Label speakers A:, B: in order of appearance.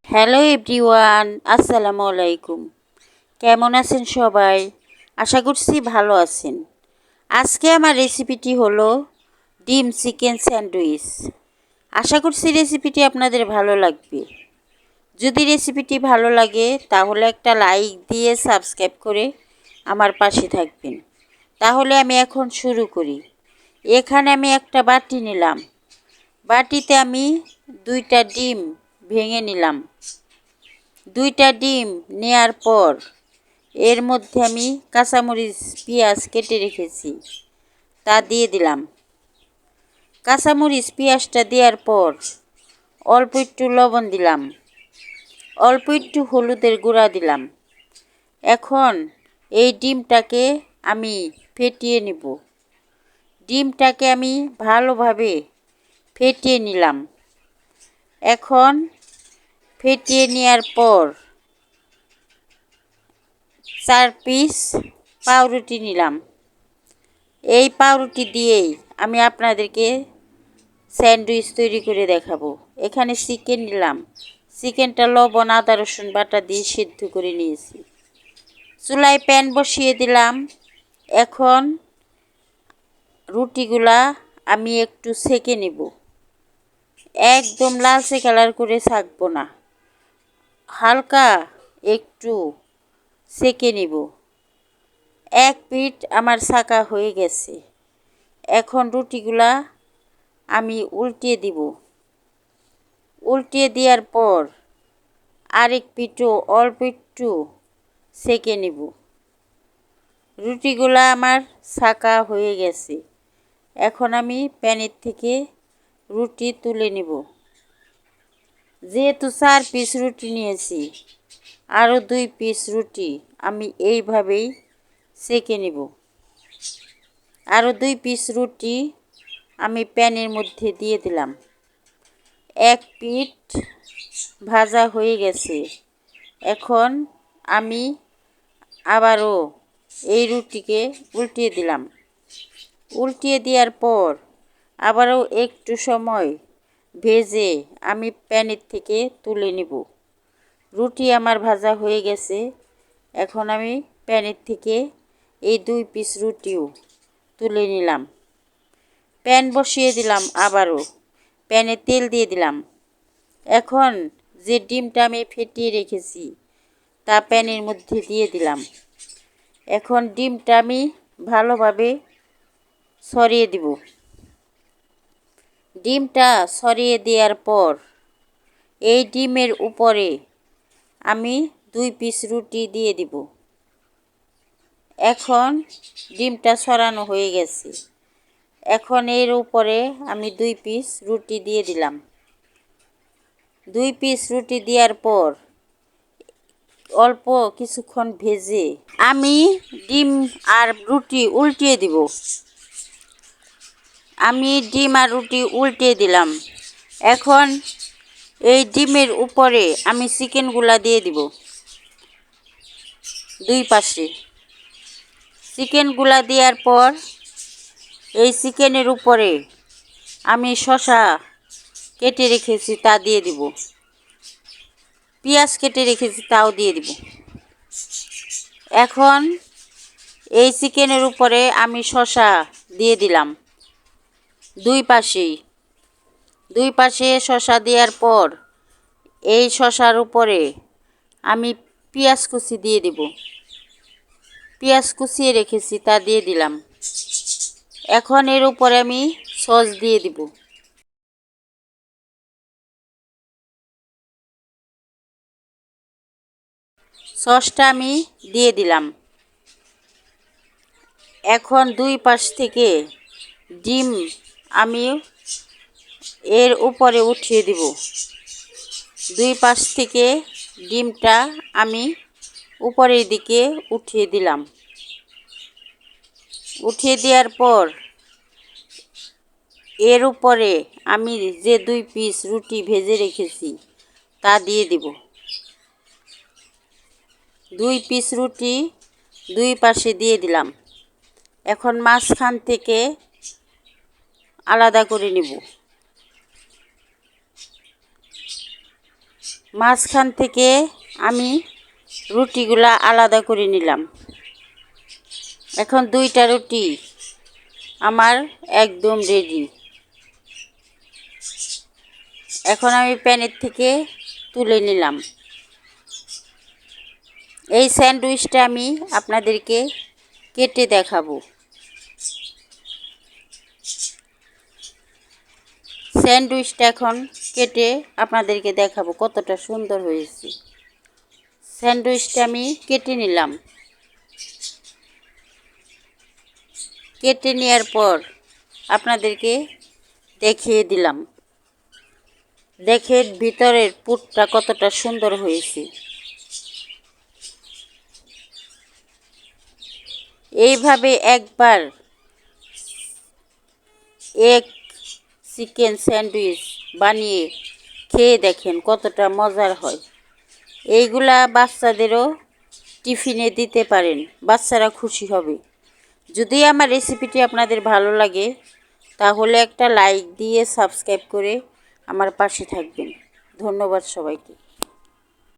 A: Hello everyone, আসসালামু আলাইকুম। কেমন আছেন সবাই? আশা করছি ভালো আছেন। আজকে আমার রেসিপিটি হলো ডিম চিকেন স্যান্ডউইচ। আশা করছি রেসিপিটি আপনাদের ভালো লাগবে। যদি রেসিপিটি ভালো লাগে তাহলে একটা লাইক দিয়ে সাবস্ক্রাইব করে আমার পাশে থাকবেন। তাহলে আমি এখন শুরু করি। এখানে আমি একটা বাটি নিলাম। বাটিতে আমি 2টা ডিম ভেঙে নিলাম। 2টা ডিম নেয়ার পর এর মধ্যে আমি কাঁচামরিচ পেঁয়াজ কেটে রেখেছি তা দিয়ে দিলাম। কাঁচামরিচ পেঁয়াজটা দেওয়ার পর অল্প একটু লবণ দিলাম, অল্প একটু হলুদের গুঁড়া দিলাম। এখন এই ডিমটাকে আমি ফেটিয়ে নেব। ডিমটাকে আমি ভালোভাবে ফেটিয়ে নিলাম। এখন ফেটিয়ে নেওয়ার পর 4 পিস পাউরুটি নিলাম। এই পাউরুটি দিয়েই আমি আপনাদেরকে স্যান্ডউইচ তৈরি করে দেখাবো। এখানে চিকেন নিলাম। চিকেনটা লবণ আদা রসুন বাটা দিয়ে সিদ্ধ করে নিয়েছি। চুলায় প্যান বসিয়ে দিলাম। এখন রুটিগুলা আমি একটু সেঁকে নেব। একদম লালচে কালার করে ছাকবো না, হালকা একটু সেঁকে নেব। এক পিঠ আমার ছাকা হয়ে গেছে। এখন রুটিগুলা আমি উল্টিয়ে দিব। উল্টিয়ে দেওয়ার পর আরেক পিঠও অল্প একটু সেঁকে নেব। রুটিগুলা আমার ছাকা হয়ে গেছে। এখন আমি প্যানের থেকে রুটি তুলে নেব। যেহেতু 4 পিস রুটি নিয়েছি, আরও 2 পিস রুটি আমি এইভাবেই সেঁকে নেব। আরও 2 পিস রুটি আমি প্যানের মধ্যে দিয়ে দিলাম। এক পিঠ ভাজা হয়ে গেছে। এখন আমি আবারও এই রুটিকে উল্টিয়ে দিলাম। উল্টিয়ে দেওয়ার পর আবারও একটু সময় ভেজে আমি প্যানের থেকে তুলে নেব। রুটি আমার ভাজা হয়ে গেছে। এখন আমি প্যানের থেকে এই 2 পিস রুটিও তুলে নিলাম। প্যান বসিয়ে দিলাম। আবারও প্যানে তেল দিয়ে দিলাম। এখন যে ডিমটা আমি ফেটিয়ে রেখেছি তা প্যানের মধ্যে দিয়ে দিলাম। এখন ডিমটা আমি ভালোভাবে ছড়িয়ে দিব। ডিমটা ছড়িয়ে দেওয়ার পর এই ডিমের উপরে আমি 2 পিস রুটি দিয়ে দিব। এখন ডিমটা ছড়ানো হয়ে গেছে। এখন এর উপরে আমি 2 পিস রুটি দিয়ে দিলাম। 2 পিস রুটি দেওয়ার পর অল্প কিছুক্ষণ ভেজে আমি ডিম আর রুটি উল্টিয়ে দিব। আমি ডিম আর রুটি উল্টিয়ে দিলাম। এখন এই ডিমের উপরে আমি চিকেনগুলা দিয়ে দিব। 2 পাশে চিকেনগুলা দেওয়ার পর এই চিকেনের উপরে আমি শসা কেটে রেখেছি তা দিয়ে দিব। পেঁয়াজ কেটে রেখেছি তাও দিয়ে দিব। এখন এই চিকেনের উপরে আমি শসা দিয়ে দিলাম। 2 পাশে শসা দেওয়ার পর এই শসার উপরে আমি পেঁয়াজ কুচি দিয়ে দিব। পেঁয়াজ কুচিয়ে রেখেছি তা দিয়ে দিলাম। এখন এর উপরে আমি সস দিয়ে দিব। সসটা আমি দিয়ে দিলাম। এখন 2 পাশ থেকে ডিম আমি এর উপরে উঠিয়ে দিব। 2 পাশ থেকে ডিমটা আমি উপরের দিকে উঠিয়ে দিলাম। উঠিয়ে দেওয়ার পর এর উপরে আমি যে 2 পিস রুটি ভেজে রেখেছি তা দিয়ে দিব। 2 পিস রুটি 2 পাশে দিয়ে দিলাম। এখন মাঝখান থেকে আলাদা করে নেব। মাঝখান থেকে আমি রুটিগুলা আলাদা করে নিলাম। এখন 2টা রুটি আমার একদম রেডি। এখন আমি প্যানের থেকে তুলে নিলাম। এই স্যান্ডউইচটা আমি আপনাদেরকে কেটে দেখাবো। স্যান্ডউইচটা এখন কেটে আপনাদেরকে দেখাবো কতটা সুন্দর হয়েছে। স্যান্ডউইচটা আমি কেটে নিলাম। কেটে নেওয়ার পর আপনাদেরকে দেখিয়ে দিলাম। দেখেন ভিতরের পুরটা কতটা সুন্দর হয়েছে। এইভাবে একবার এক চিকেন স্যান্ডউইচ বানিয়ে খেয়ে দেখেন কতটা মজার হয়। এইগুলা বাচ্চাদেরও টিফিনে দিতে পারেন, বাচ্চারা খুশি হবে। যদি আমার রেসিপিটি আপনাদের ভালো লাগে তাহলে একটা লাইক দিয়ে সাবস্ক্রাইব করে আমার পাশে থাকবেন। ধন্যবাদ সবাইকে।